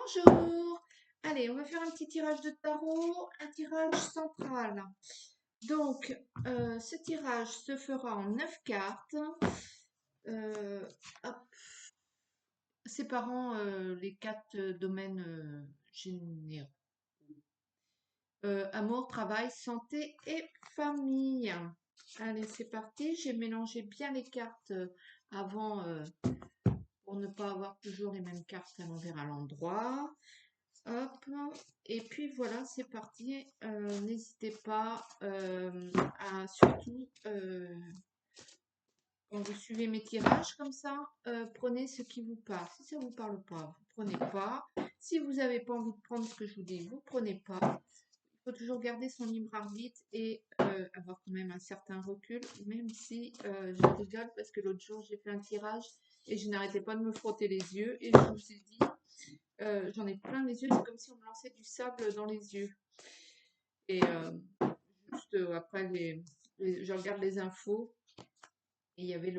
Bonjour. Allez, on va faire un petit tirage de tarot, un tirage central. Donc, ce tirage se fera en 9 cartes. Hop, séparant les 4 domaines généraux. Amour, travail, santé et famille. Allez, c'est parti. J'ai mélangé bien les cartes avant pour ne pas avoir toujours les mêmes cartes à l'envers à l'endroit. Hop, et puis voilà, c'est parti. N'hésitez pas à surtout, quand vous suivez mes tirages comme ça, prenez ce qui vous parle. Si ça vous parle pas, vous prenez pas. Si vous n'avez pas envie de prendre ce que je vous dis, vous prenez pas. Il faut toujours garder son libre arbitre et avoir quand même un certain recul, même si je rigole parce que l'autre jour j'ai fait un tirage et je n'arrêtais pas de me frotter les yeux et je me suis dit j'en ai plein les yeux, c'est comme si on me lançait du sable dans les yeux. Et juste après, je regarde les infos et il y avait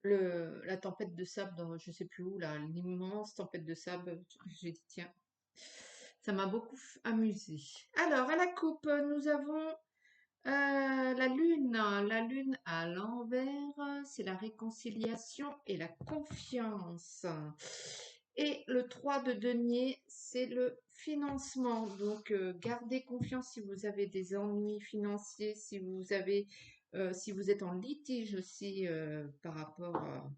la tempête de sable dans je sais plus où, là, l'immense tempête de sable. J'ai dit, tiens, ça m'a beaucoup amusé. Alors, à la coupe, nous avons la lune. La lune à l'envers, c'est la réconciliation et la confiance. Et le 3 de denier, c'est le financement. Donc, gardez confiance si vous avez des ennuis financiers, si vous êtes en litige aussi par rapport à,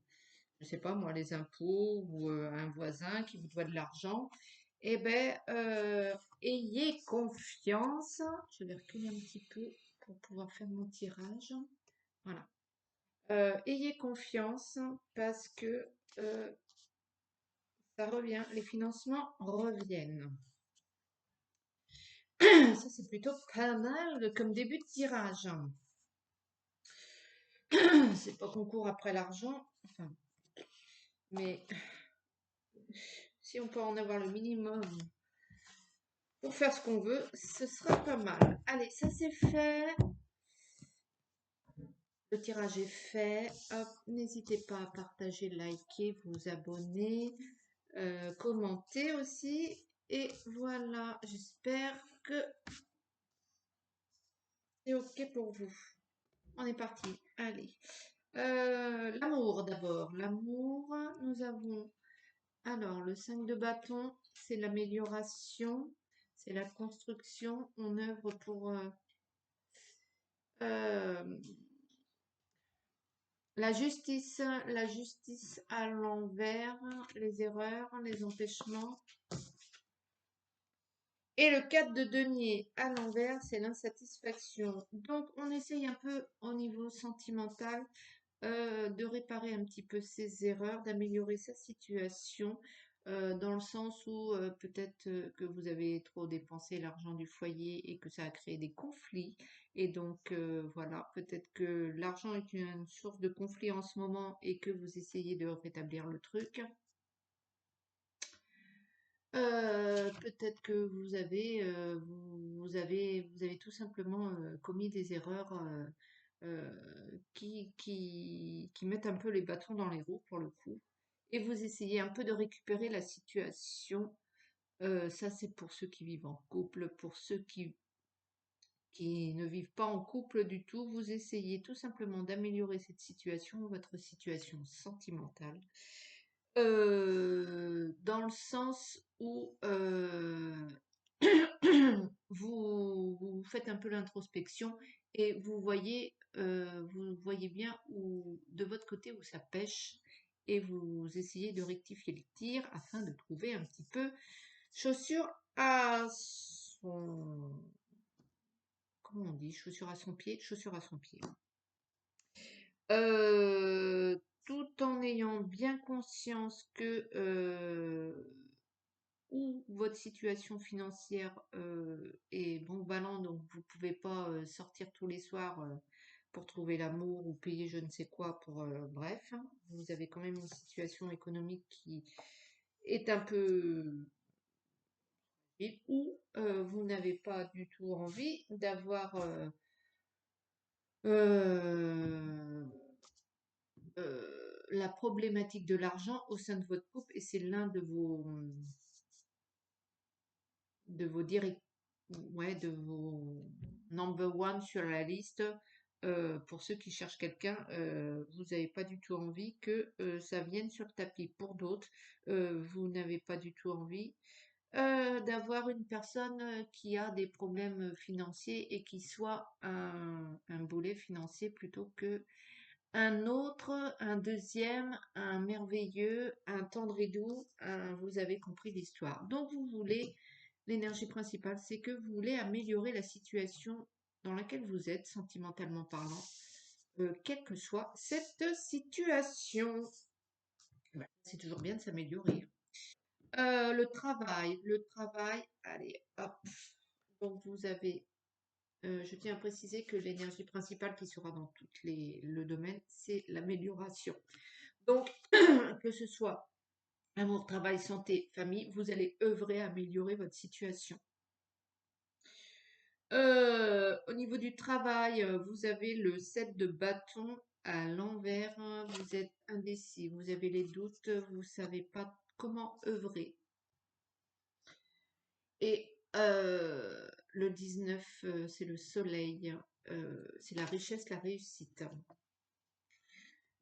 je sais pas moi, les impôts ou un voisin qui vous doit de l'argent. Eh bien, ayez confiance. Je vais reculer un petit peu pour pouvoir faire mon tirage. Voilà. Ayez confiance parce que ça revient, les financements reviennent. Ça, c'est plutôt pas mal comme début de tirage. C'est pas qu'on court après l'argent, enfin, mais si on peut en avoir le minimum pour faire ce qu'on veut, ce sera pas mal. Allez, ça c'est fait. Le tirage est fait. Hop, n'hésitez pas à partager, liker, vous abonner, commenter aussi. Et voilà, j'espère que c'est OK pour vous. On est parti. Allez. L'amour d'abord. L'amour, nous avons alors le 5 de bâton, c'est l'amélioration, c'est la construction. On œuvre pour euh, la justice à l'envers, les erreurs, les empêchements. Et le 4 de denier à l'envers, c'est l'insatisfaction. Donc, on essaye un peu au niveau sentimental de réparer un petit peu ses erreurs, d'améliorer sa situation, dans le sens où peut-être que vous avez trop dépensé l'argent du foyer et que ça a créé des conflits. Et donc, voilà, peut-être que l'argent est une source de conflit en ce moment et que vous essayez de rétablir le truc. Peut-être que vous avez tout simplement commis des erreurs qui mettent un peu les bâtons dans les roues pour le coup, et vous essayez un peu de récupérer la situation. Ça, c'est pour ceux qui vivent en couple, pour ceux qui ne vivent pas en couple du tout, vous essayez tout simplement d'améliorer cette situation, votre situation sentimentale. Dans le sens où vous faites un peu l'introspection et vous voyez bien où, de votre côté où ça pêche et vous essayez de rectifier le tir afin de trouver un petit peu chaussure à son... Comment on dit? Chaussure à son pied? Chaussure à son pied. Tout en ayant bien conscience que ou votre situation financière est bon ballant, donc vous pouvez pas sortir tous les soirs pour trouver l'amour ou payer je ne sais quoi pour bref, hein. Vous avez quand même une situation économique qui est un peu ou vous n'avez pas du tout envie d'avoir euh, la problématique de l'argent au sein de votre couple et c'est l'un de vos vos ouais, de vos number one sur la liste. Pour ceux qui cherchent quelqu'un, vous n'avez pas du tout envie que ça vienne sur le tapis. Pour d'autres, vous n'avez pas du tout envie d'avoir une personne qui a des problèmes financiers et qui soit un boulet financier plutôt que un autre, un deuxième, un merveilleux, un tendre et doux, vous avez compris l'histoire. Donc vous voulez, l'énergie principale, c'est que vous voulez améliorer la situation dans laquelle vous êtes, sentimentalement parlant, quelle que soit cette situation. Ouais, c'est toujours bien de s'améliorer. Le travail, allez, hop. Donc vous avez, je tiens à préciser que l'énergie principale qui sera dans toutes le domaine, c'est l'amélioration. Donc, que ce soit amour, travail, santé, famille, vous allez œuvrer à améliorer votre situation. Au niveau du travail, vous avez le 7 de bâton à l'envers, vous êtes indécis, vous avez les doutes, vous ne savez pas comment œuvrer. Et le 19, c'est le soleil, c'est la richesse, la réussite.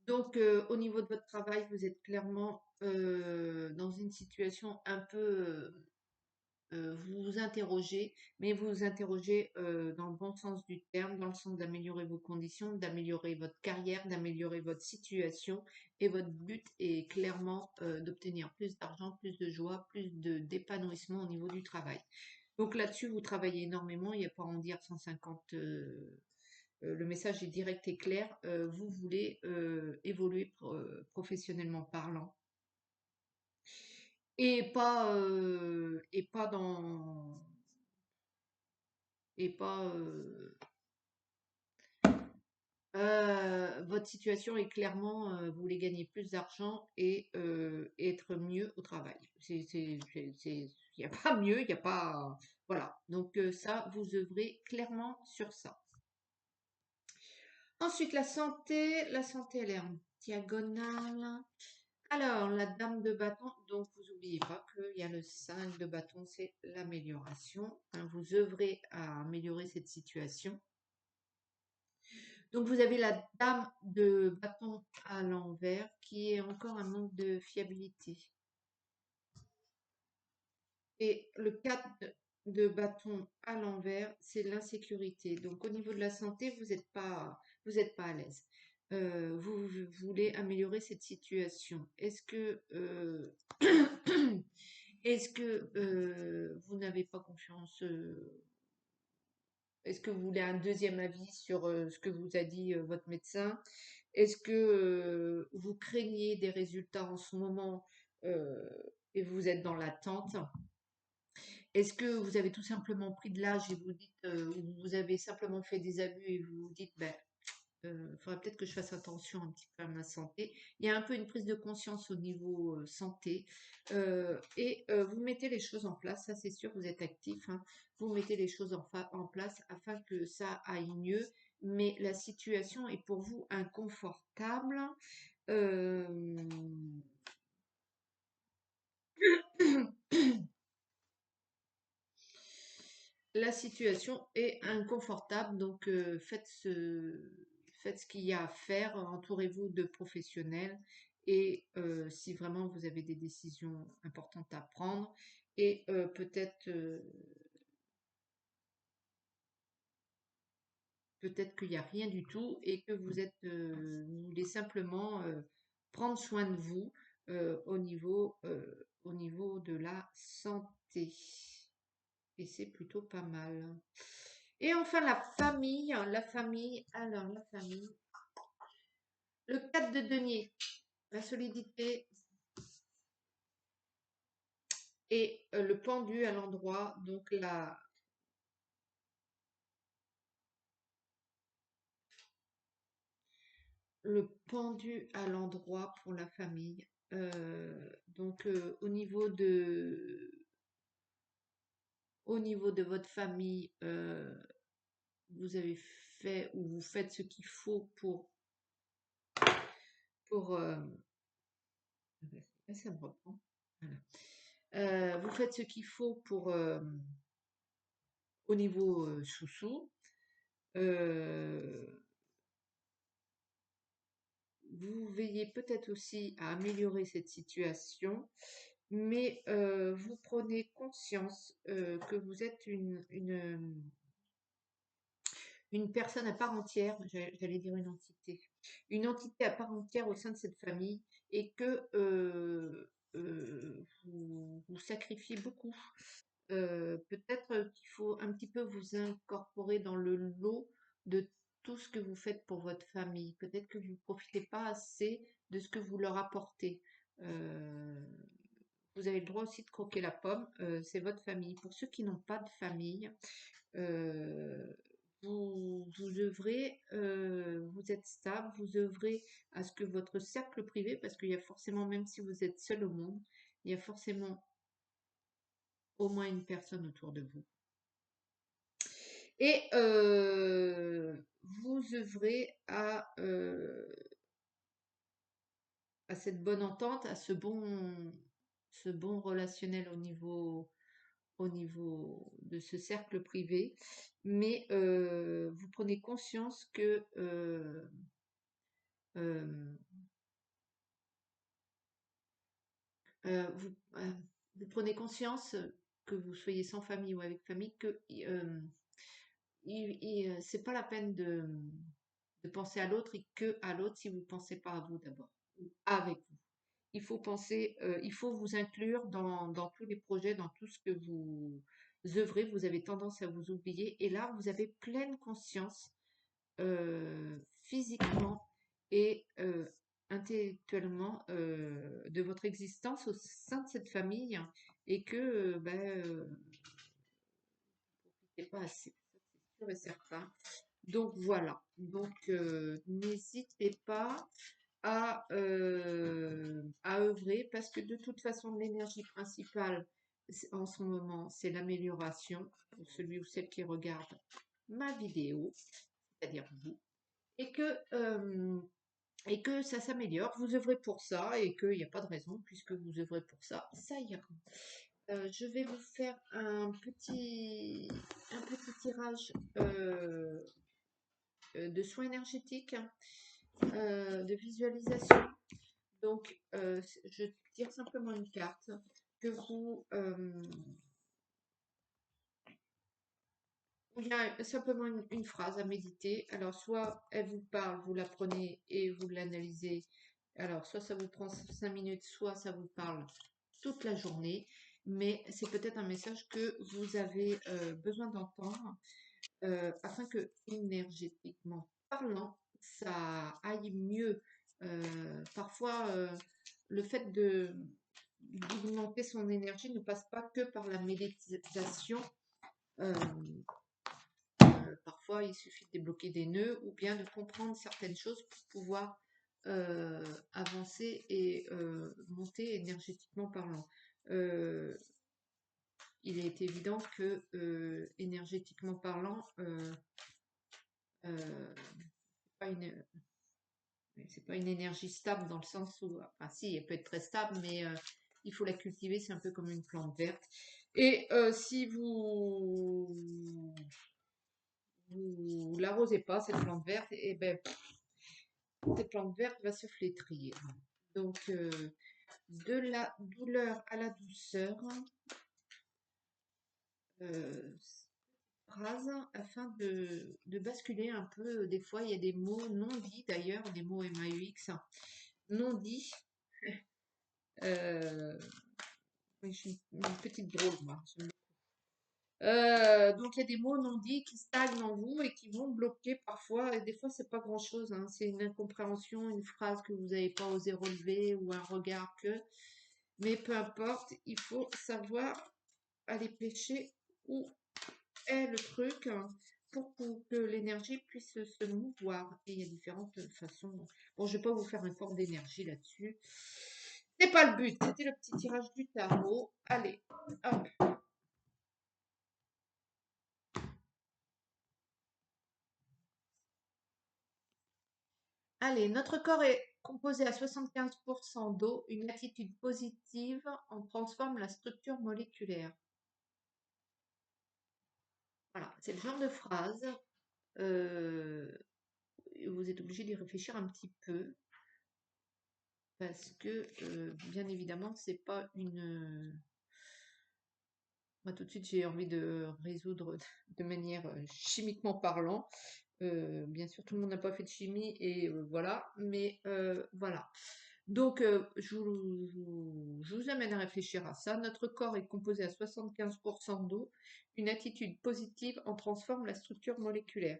Donc, au niveau de votre travail, vous êtes clairement dans une situation un peu, vous vous interrogez, mais vous vous interrogez dans le bon sens du terme, dans le sens d'améliorer vos conditions, d'améliorer votre carrière, d'améliorer votre situation. Et votre but est clairement d'obtenir plus d'argent, plus de joie, plus d'épanouissement au niveau du travail. Donc là-dessus, vous travaillez énormément, il n'y a pas à en dire 150. Le message est direct et clair. Vous voulez évoluer professionnellement parlant et pas dans et pas votre situation est clairement vous voulez gagner plus d'argent et être mieux au travail. Il n'y a pas mieux, il n'y a pas voilà. Donc ça, vous œuvrez clairement sur ça. Ensuite, la santé, elle est en diagonale. Alors, la dame de bâton, donc vous n'oubliez pas qu'il y a le 5 de bâton, c'est l'amélioration. Hein, vous œuvrez à améliorer cette situation. Donc, vous avez la dame de bâton à l'envers qui est encore un manque de fiabilité. Et le 4 de bâton à l'envers, c'est l'insécurité. Donc, au niveau de la santé, vous n'êtes pas à l'aise. Vous voulez améliorer cette situation. Est-ce que vous n'avez pas confiance est-ce que vous voulez un deuxième avis sur ce que vous a dit votre médecin? Est-ce que vous craignez des résultats en ce moment euh, et vous êtes dans l'attente? Est-ce que vous avez tout simplement pris de l'âge et vous dites, ou vous avez simplement fait des abus et vous vous dites, ben, faudrait peut-être que je fasse attention un petit peu à ma santé. Il y a un peu une prise de conscience au niveau santé et vous mettez les choses en place. Ça, c'est sûr, vous êtes actif. Hein. Vous mettez les choses en place afin que ça aille mieux. Mais la situation est pour vous inconfortable. Euh, la situation est inconfortable, donc faites ce qu'il y a à faire, entourez-vous de professionnels et si vraiment vous avez des décisions importantes à prendre et peut-être qu'il n'y a rien du tout et que vous voulez simplement prendre soin de vous au niveau de la santé. Et c'est plutôt pas mal. Et enfin, alors la famille, le 4 de denier, la solidité et le pendu à l'endroit, donc le pendu à l'endroit pour la famille. Donc au niveau de votre famille, vous avez fait ou vous faites ce qu'il faut pour ça me reprend. Voilà. Vous faites ce qu'il faut pour au niveau chouchou. Vous veillez peut-être aussi à améliorer cette situation, mais vous prenez conscience que vous êtes une personne à part entière, j'allais dire une entité à part entière au sein de cette famille et que vous sacrifiez beaucoup. Peut-être qu'il faut un petit peu vous incorporer dans le lot de tout ce que vous faites pour votre famille. Peut-être que vous ne profitez pas assez de ce que vous leur apportez. Euh, Vous avez le droit aussi de croquer la pomme, c'est votre famille. Pour ceux qui n'ont pas de famille, euh, vous œuvrez, vous êtes stable, vous œuvrez à ce que votre cercle privé, parce qu'il y a forcément, même si vous êtes seul au monde, il y a forcément au moins une personne autour de vous. Et vous œuvrez à cette bonne entente, à ce bon relationnel au niveau de ce cercle privé, mais vous prenez conscience que euh, vous prenez conscience que vous soyez sans famille ou avec famille, que c'est pas la peine de penser à l'autre et que à l'autre si vous ne pensez pas à vous d'abord, ou avec vous. Il faut penser, il faut vous inclure dans tous les projets, dans tout ce que vous œuvrez. Vous avez tendance à vous oublier et là, vous avez pleine conscience physiquement et intellectuellement de votre existence au sein de cette famille et que c'est pas assez, ça, c'est sûr et certain. Donc voilà. Donc n'hésitez pas à œuvrer parce que de toute façon l'énergie principale en ce moment c'est l'amélioration pour celui ou celle qui regarde ma vidéo, c'est-à-dire vous, et que ça s'améliore. Vous œuvrez pour ça et qu'il n'y a pas de raison puisque vous œuvrez pour ça, ça ira. Je vais vous faire un petit tirage de soins énergétiques, de visualisation. Donc, je tire simplement une carte que vous... il y a simplement une phrase à méditer. Alors, soit elle vous parle, vous la prenez et vous l'analysez. Alors, soit ça vous prend 5 minutes, soit ça vous parle toute la journée. Mais c'est peut-être un message que vous avez besoin d'entendre afin que, énergétiquement parlant, ça aille mieux. Parfois, le fait d'augmenter son énergie ne passe pas que par la méditation. Euh, Parfois, il suffit de débloquer des nœuds ou bien de comprendre certaines choses pour pouvoir avancer et monter énergétiquement parlant. Il est évident que énergétiquement parlant, pas une, c'est pas une énergie stable dans le sens où, enfin si, elle peut être très stable, mais il faut la cultiver, c'est un peu comme une plante verte. Et si vous l'arrosez pas, cette plante verte, et ben cette plante verte va se flétrir. Donc de la douleur à la douceur, phrase afin de basculer un peu. Des fois, il y a des mots non dits d'ailleurs, des mots MAUX non dits. Oui, je suis une petite drôle, moi. Donc il y a des mots non dits qui stagnent en vous et qui vont bloquer parfois. Et des fois, c'est pas grand-chose, hein. C'est une incompréhension, une phrase que vous n'avez pas osé relever ou un regard que. Mais peu importe, il faut savoir aller pêcher où est le truc pour que l'énergie puisse se mouvoir. Et il y a différentes façons. Bon, je vais pas vous faire un cours d'énergie là-dessus. C'est pas le but. C'était le petit tirage du tarot. Allez, hop. Allez, notre corps est composé à 75% d'eau, une attitude positive en transforme la structure moléculaire. Voilà, c'est le genre de phrase, vous êtes obligé d'y réfléchir un petit peu parce que, bien évidemment, c'est pas une, moi tout de suite j'ai envie de résoudre de manière chimiquement parlant. Bien sûr, tout le monde n'a pas fait de chimie et voilà, mais voilà. Donc, je vous amène à réfléchir à ça. Notre corps est composé à 75% d'eau. Une attitude positive en transforme la structure moléculaire.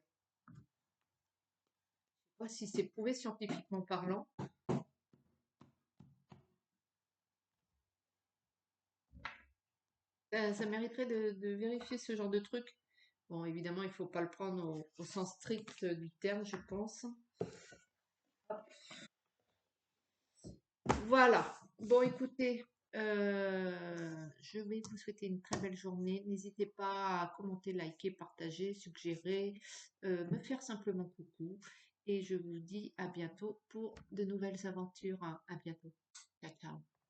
Je sais pas si c'est prouvé scientifiquement parlant. Ça mériterait de vérifier ce genre de truc. Bon, évidemment, il ne faut pas le prendre au sens strict du terme, je pense. Voilà. Bon, écoutez, je vais vous souhaiter une très belle journée. N'hésitez pas à commenter, liker, partager, suggérer, me faire simplement coucou. Et je vous dis à bientôt pour de nouvelles aventures. À bientôt. Ciao, ciao.